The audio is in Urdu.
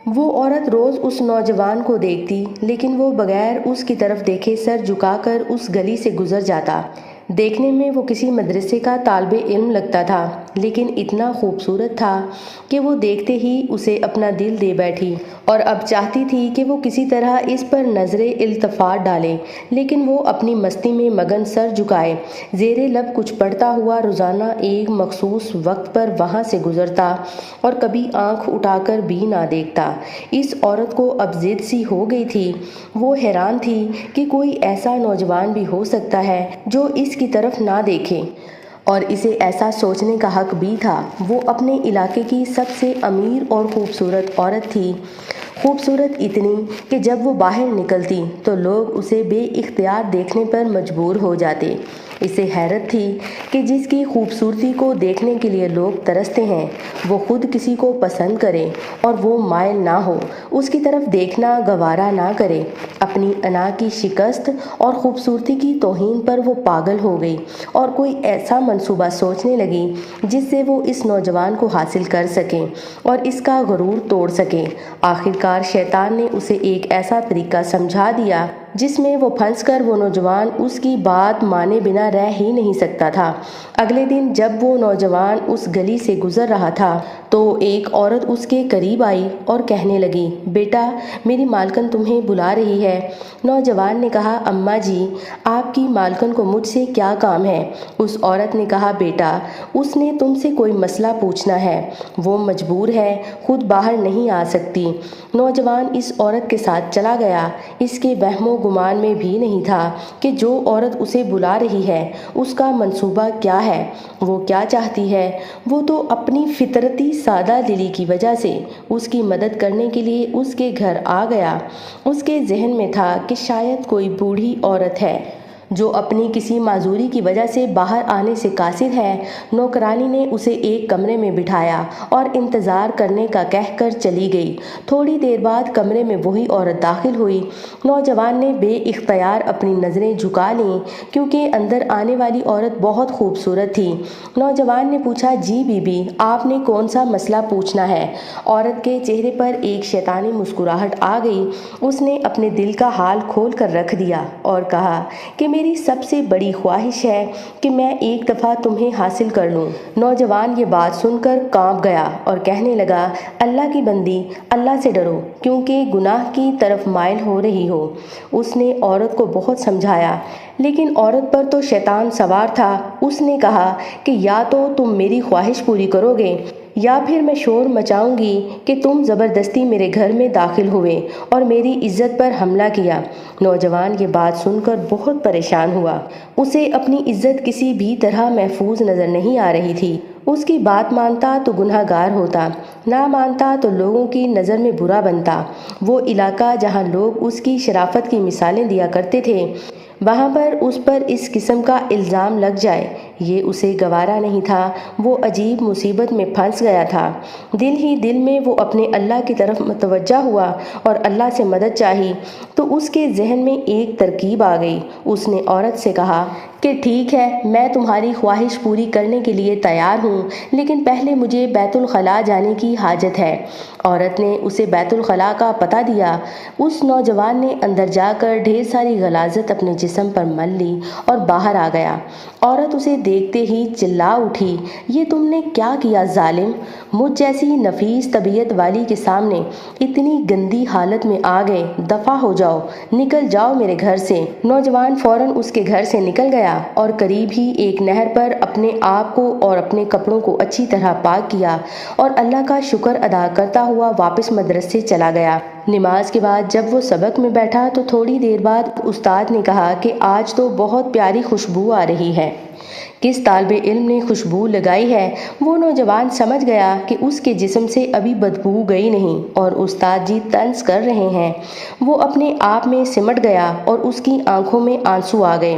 وہ عورت روز اس نوجوان کو دیکھتی، لیکن وہ بغیر اس کی طرف دیکھے سر جھکا کر اس گلی سے گزر جاتا۔ دیکھنے میں وہ کسی مدرسے کا طالب علم لگتا تھا، لیکن اتنا خوبصورت تھا کہ وہ دیکھتے ہی اسے اپنا دل دے بیٹھی، اور اب چاہتی تھی کہ وہ کسی طرح اس پر نظر التفات ڈالے، لیکن وہ اپنی مستی میں مگن سر جھکائے زیر لب کچھ پڑھتا ہوا روزانہ ایک مخصوص وقت پر وہاں سے گزرتا اور کبھی آنکھ اٹھا کر بھی نہ دیکھتا۔ اس عورت کو اب ضد سی ہو گئی تھی۔ وہ حیران تھی کہ کوئی ایسا نوجوان بھی ہو سکتا ہے جو اس کی طرف نہ دیکھے، اور اسے ایسا سوچنے کا حق بھی تھا۔ وہ اپنے علاقے کی سب سے امیر اور خوبصورت عورت تھی، خوبصورت اتنی کہ جب وہ باہر نکلتی تو لوگ اسے بے اختیار دیکھنے پر مجبور ہو جاتے۔ اسے حیرت تھی کہ جس کی خوبصورتی کو دیکھنے کے لیے لوگ ترستے ہیں، وہ خود کسی کو پسند کرے اور وہ مائل نہ ہو، اس کی طرف دیکھنا گوارا نہ کرے۔ اپنی انا کی شکست اور خوبصورتی کی توہین پر وہ پاگل ہو گئی اور کوئی ایسا منصوبہ سوچنے لگی جس سے وہ اس نوجوان کو حاصل کر سکے اور اس کا غرور توڑ سکے۔ آخرکار شیطان نے اسے ایک ایسا طریقہ سمجھا دیا جس میں وہ پھنس کر وہ نوجوان اس کی بات مانے بنا رہ ہی نہیں سکتا تھا۔ اگلے دن جب وہ نوجوان اس گلی سے گزر رہا تھا تو ایک عورت اس کے قریب آئی اور کہنے لگی، بیٹا، میری مالکن تمہیں بلا رہی ہے۔ نوجوان نے کہا، اماں جی، آپ کی مالکن کو مجھ سے کیا کام ہے؟ اس عورت نے کہا، بیٹا، اس نے تم سے کوئی مسئلہ پوچھنا ہے، وہ مجبور ہے، خود باہر نہیں آ سکتی۔ نوجوان اس عورت کے ساتھ چلا گیا۔ اس کے وہم و گمان میں بھی نہیں تھا کہ جو عورت اسے بلا رہی ہے اس کا منصوبہ کیا ہے، وہ کیا چاہتی ہے۔ وہ تو اپنی فطرتی سادہ دلی کی وجہ سے اس کی مدد کرنے کے لیے اس کے گھر آ گیا۔ اس کے ذہن میں تھا کہ شاید کوئی بوڑھی عورت ہے جو اپنی کسی معذوری کی وجہ سے باہر آنے سے قاصر ہے۔ نوکرانی نے اسے ایک کمرے میں بٹھایا اور انتظار کرنے کا کہہ کر چلی گئی۔ تھوڑی دیر بعد کمرے میں وہی عورت داخل ہوئی۔ نوجوان نے بے اختیار اپنی نظریں جھکا لیں کیونکہ اندر آنے والی عورت بہت خوبصورت تھی۔ نوجوان نے پوچھا، جی بی بی، آپ نے کون سا مسئلہ پوچھنا ہے؟ عورت کے چہرے پر ایک شیطانی مسکراہٹ آ گئی۔ اس نے اپنے دل کا حال کھول کر رکھ دیا اور کہا کہ میری سب سے بڑی خواہش ہے کہ میں ایک دفعہ تمہیں حاصل کر لوں۔ نوجوان یہ بات سن کر کانپ گیا اور کہنے لگا، اللہ کی بندی، اللہ سے ڈرو کیونکہ گناہ کی طرف مائل ہو رہی ہو۔ اس نے عورت کو بہت سمجھایا، لیکن عورت پر تو شیطان سوار تھا۔ اس نے کہا کہ یا تو تم میری خواہش پوری کرو گے یا پھر میں شور مچاؤں گی کہ تم زبردستی میرے گھر میں داخل ہوئے اور میری عزت پر حملہ کیا۔ نوجوان یہ بات سن کر بہت پریشان ہوا۔ اسے اپنی عزت کسی بھی طرح محفوظ نظر نہیں آ رہی تھی۔ اس کی بات مانتا تو گناہ گار ہوتا، نہ مانتا تو لوگوں کی نظر میں برا بنتا۔ وہ علاقہ جہاں لوگ اس کی شرافت کی مثالیں دیا کرتے تھے، وہاں پر اس پر اس قسم کا الزام لگ جائے، یہ اسے گوارا نہیں تھا۔ وہ عجیب مصیبت میں پھنس گیا تھا۔ دل ہی دل میں وہ اپنے اللہ کی طرف متوجہ ہوا اور اللہ سے مدد چاہی تو اس کے ذہن میں ایک ترکیب آ گئی۔ اس نے عورت سے کہا کہ ٹھیک ہے، میں تمہاری خواہش پوری کرنے کے لیے تیار ہوں، لیکن پہلے مجھے بیت الخلاء جانے کی حاجت ہے۔ عورت نے اسے بیت الخلاء کا پتہ دیا۔ اس نوجوان نے اندر جا کر ڈھیر ساری غلاظت اپنے جسم پر مل لی اور باہر آ گیا۔ عورت اسے دیکھتے ہی چلا اٹھی، یہ تم نے کیا کیا ظالم؟ مجھ جیسی نفیس طبیعت والی کے سامنے اتنی گندی حالت میں آ گئے، دفع ہو جاؤ، نکل جاؤ میرے گھر سے۔ نوجوان فوراً اس کے گھر سے نکل گیا اور قریب ہی ایک نہر پر اپنے آپ کو اور اپنے کپڑوں کو اچھی طرح پاک کیا اور اللہ کا شکر ادا کرتا ہوا واپس مدرسے چلا گیا۔ نماز کے بعد جب وہ سبق میں بیٹھا تو تھوڑی دیر بعد استاد نے کہا کہ آج تو بہت پیاری خوشبو آ رہی ہے۔ کس طالب علم نے خوشبو لگائی ہے؟ وہ نوجوان سمجھ گیا کہ اس کے جسم سے ابھی بدبو گئی نہیں اور استاد جی طنز کر رہے ہیں۔ وہ اپنے آپ میں سمٹ گیا اور اس کی آنکھوں میں آنسو آ گئے۔